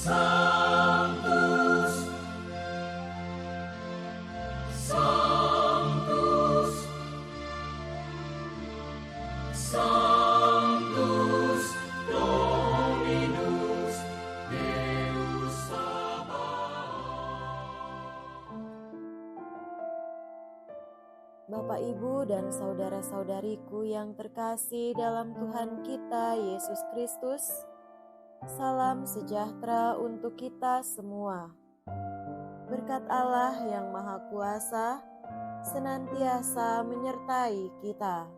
Sanctus, Sanctus, Sanctus Dominus Deus Sabaoth. Bapak, Ibu, dan saudara-saudariku yang terkasih dalam Tuhan kita Yesus Kristus, salam sejahtera untuk kita semua. Berkat Allah yang Maha Kuasa senantiasa menyertai kita.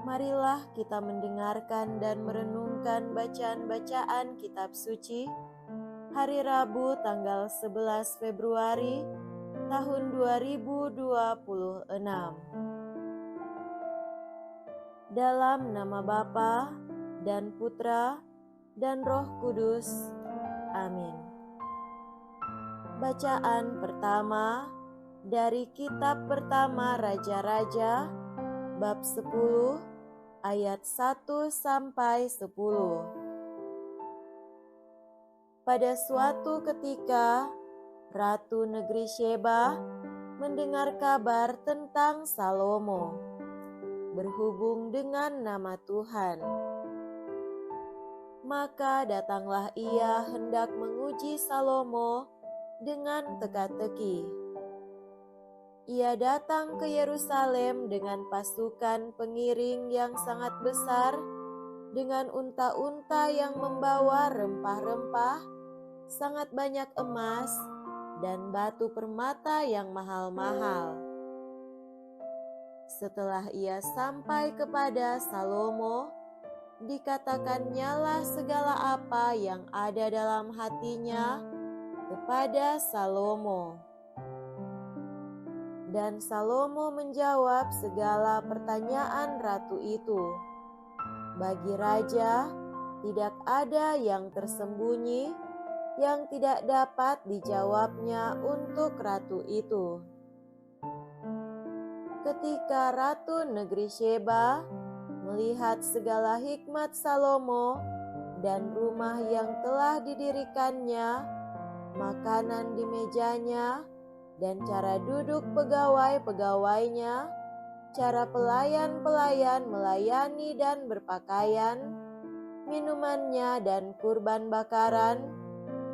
Marilah kita mendengarkan dan merenungkan bacaan-bacaan kitab suci hari Rabu tanggal 11 Februari tahun 2026. Dalam nama Bapa dan Putra dan Roh Kudus. Amin. Bacaan pertama dari kitab pertama Raja-Raja bab 10 ayat 1 sampai 10. Pada suatu ketika Ratu negeri Sheba mendengar kabar tentang Salomo, berhubung dengan nama Tuhan. Maka datanglah ia hendak menguji Salomo dengan teka-teki. Ia datang ke Yerusalem dengan pasukan pengiring yang sangat besar, dengan unta-unta yang membawa rempah-rempah, sangat banyak emas, dan batu permata yang mahal-mahal. Setelah ia sampai kepada Salomo, dikatakannya segala apa yang ada dalam hatinya kepada Salomo. Dan Salomo menjawab segala pertanyaan ratu itu. Bagi raja, tidak ada yang tersembunyi yang tidak dapat dijawabnya untuk ratu itu. Ketika Ratu negeri Sheba melihat segala hikmat Salomo dan rumah yang telah didirikannya, makanan di mejanya, dan cara duduk pegawai-pegawainya, cara pelayan-pelayan melayani dan berpakaian, minumannya dan kurban bakaran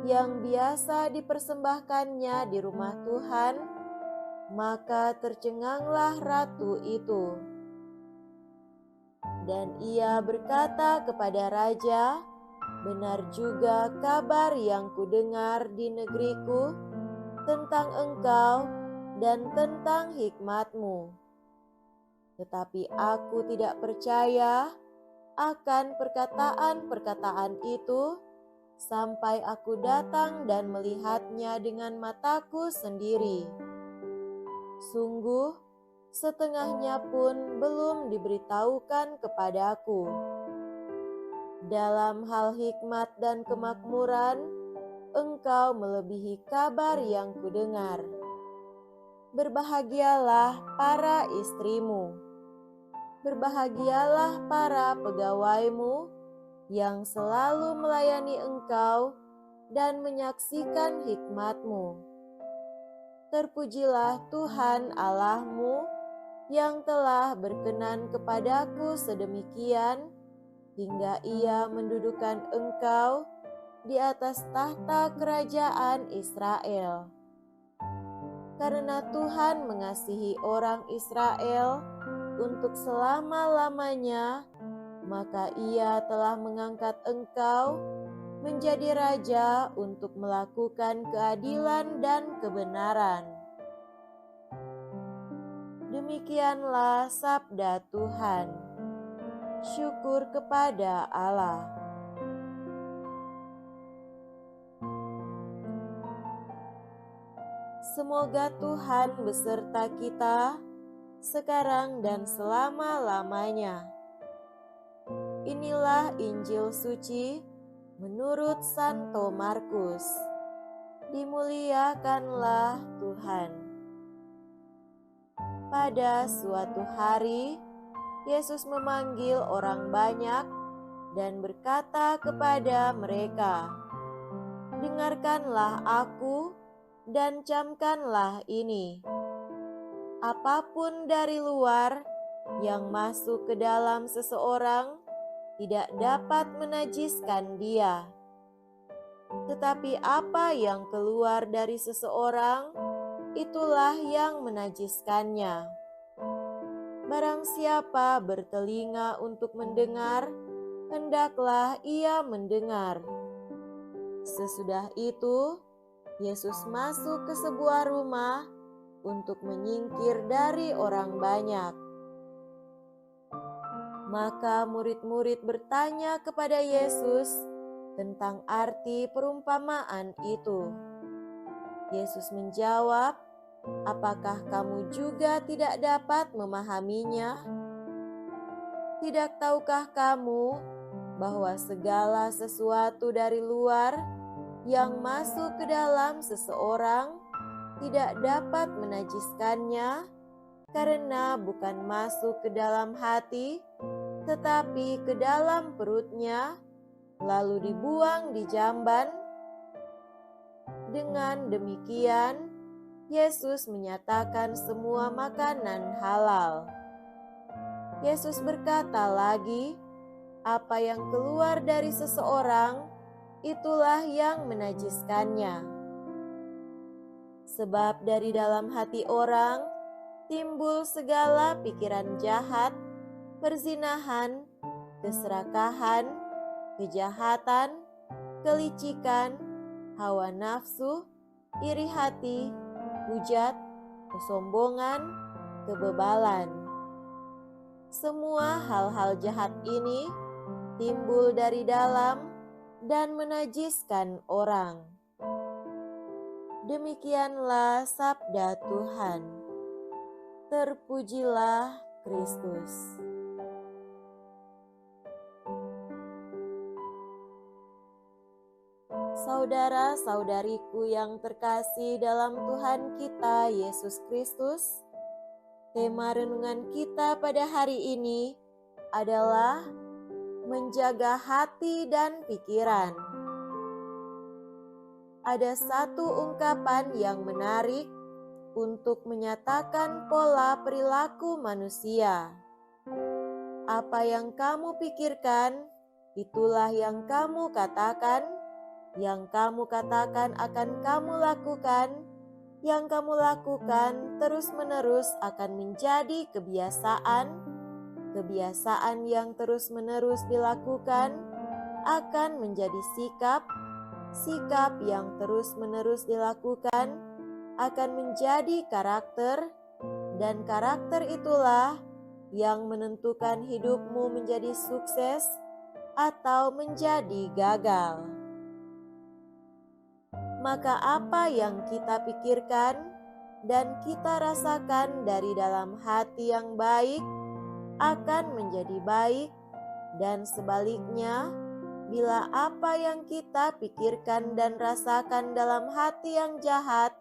yang biasa dipersembahkannya di rumah Tuhan, maka tercenganglah ratu itu. Dan ia berkata kepada raja, "Benar juga kabar yang kudengar di negeriku tentang engkau dan tentang hikmatmu. Tetapi aku tidak percaya akan perkataan-perkataan itu, sampai aku datang dan melihatnya dengan mataku sendiri. Sungguh, setengahnya pun belum diberitahukan kepadaku. Dalam hal hikmat dan kemakmuran, engkau melebihi kabar yang kudengar. Berbahagialah para istrimu, berbahagialah para pegawaimu, yang selalu melayani engkau dan menyaksikan hikmatmu. Terpujilah Tuhan Allahmu yang telah berkenan kepadaku sedemikian, hingga ia mendudukan engkau di atas tahta kerajaan Israel. Karena Tuhan mengasihi orang Israel untuk selama-lamanya, maka ia telah mengangkat engkau menjadi raja untuk melakukan keadilan dan kebenaran. Demikianlah sabda Tuhan. Syukur kepada Allah. Semoga Tuhan beserta kita sekarang dan selama-lamanya. Inilah Injil suci menurut Santo Markus. Dimuliakanlah Tuhan. Pada suatu hari, Yesus memanggil orang banyak dan berkata kepada mereka, "Dengarkanlah aku dan camkanlah ini. Apapun dari luar yang masuk ke dalam seseorang tidak dapat menajiskan dia. Tetapi apa yang keluar dari seseorang, itulah yang menajiskannya. Barang siapa bertelinga untuk mendengar, hendaklah ia mendengar." Sesudah itu, Yesus masuk ke sebuah rumah untuk menyingkir dari orang banyak. Maka murid-murid bertanya kepada Yesus tentang arti perumpamaan itu. Yesus menjawab, "Apakah kamu juga tidak dapat memahaminya? Tidak tahukah kamu bahwa segala sesuatu dari luar yang masuk ke dalam seseorang tidak dapat menajiskannya, karena bukan masuk ke dalam hati, tetapi ke dalam perutnya, lalu dibuang di jamban?" Dengan demikian, Yesus menyatakan semua makanan halal. Yesus berkata lagi, "Apa yang keluar dari seseorang, itulah yang menajiskannya. Sebab dari dalam hati orang timbul segala pikiran jahat, perzinahan, keserakahan, kejahatan, kelicikan, hawa nafsu, iri hati, hujat, kesombongan, kebebalan. Semua hal-hal jahat ini timbul dari dalam dan menajiskan orang." Demikianlah sabda Tuhan. Terpujilah Kristus. Saudara-saudariku yang terkasih dalam Tuhan kita Yesus Kristus, tema renungan kita pada hari ini adalah menjaga hati dan pikiran. Ada satu ungkapan yang menarik untuk menyatakan pola perilaku manusia. Apa yang kamu pikirkan, itulah yang kamu katakan. Yang kamu katakan akan kamu lakukan. Yang kamu lakukan terus-menerus akan menjadi kebiasaan. Kebiasaan yang terus-menerus dilakukan akan menjadi sikap. Sikap yang terus-menerus dilakukan akan menjadi karakter, dan karakter itulah yang menentukan hidupmu menjadi sukses atau menjadi gagal. Maka apa yang kita pikirkan dan kita rasakan dari dalam hati yang baik akan menjadi baik, dan sebaliknya, bila apa yang kita pikirkan dan rasakan dalam hati yang jahat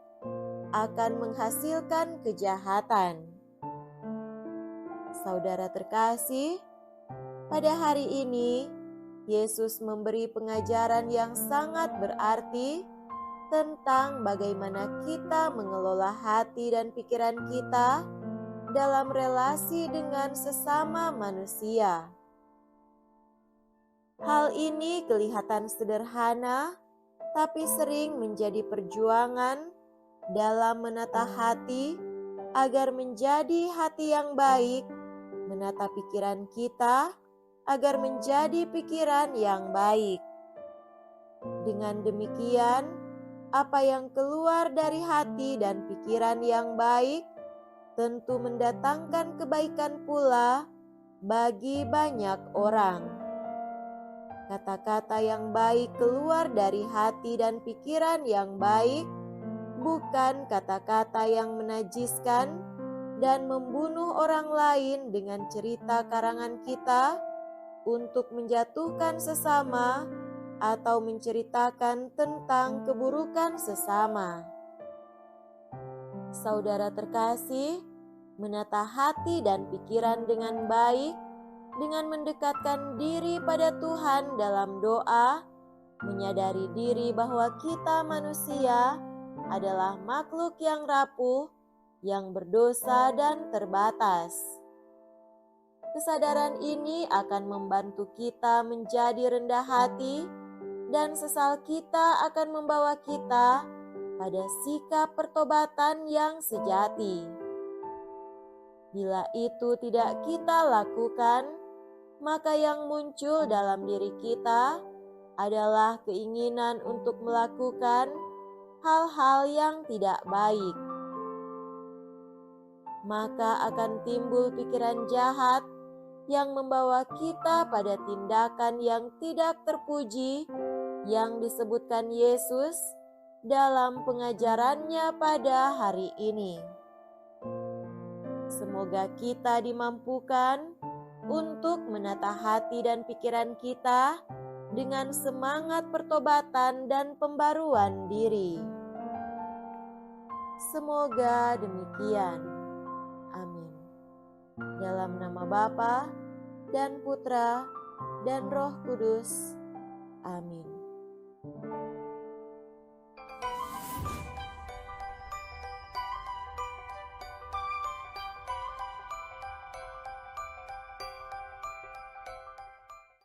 akan menghasilkan kejahatan. Saudara terkasih, pada hari ini Yesus memberi pengajaran yang sangat berarti tentang bagaimana kita mengelola hati dan pikiran kita dalam relasi dengan sesama manusia. Hal ini kelihatan sederhana, tapi sering menjadi perjuangan dalam menata hati agar menjadi hati yang baik, menata pikiran kita agar menjadi pikiran yang baik. Dengan demikian, apa yang keluar dari hati dan pikiran yang baik tentu mendatangkan kebaikan pula bagi banyak orang. Kata-kata yang baik keluar dari hati dan pikiran yang baik, bukan kata-kata yang menajiskan dan membunuh orang lain dengan cerita karangan kita untuk menjatuhkan sesama atau menceritakan tentang keburukan sesama. Saudara terkasih, menata hati dan pikiran dengan baik dengan mendekatkan diri pada Tuhan dalam doa, menyadari diri bahwa kita manusia adalah makhluk yang rapuh, yang berdosa dan terbatas. Kesadaran ini akan membantu kita menjadi rendah hati, dan sesal kita akan membawa kita pada sikap pertobatan yang sejati. Bila itu tidak kita lakukan, maka yang muncul dalam diri kita adalah keinginan untuk melakukan hal-hal yang tidak baik. Maka akan timbul pikiran jahat yang membawa kita pada tindakan yang tidak terpuji yang disebutkan Yesus dalam pengajarannya pada hari ini. Semoga kita dimampukan untuk menata hati dan pikiran kita dengan semangat pertobatan dan pembaruan diri. Semoga demikian. Amin. Dalam nama Bapa dan Putra dan Roh Kudus. Amin.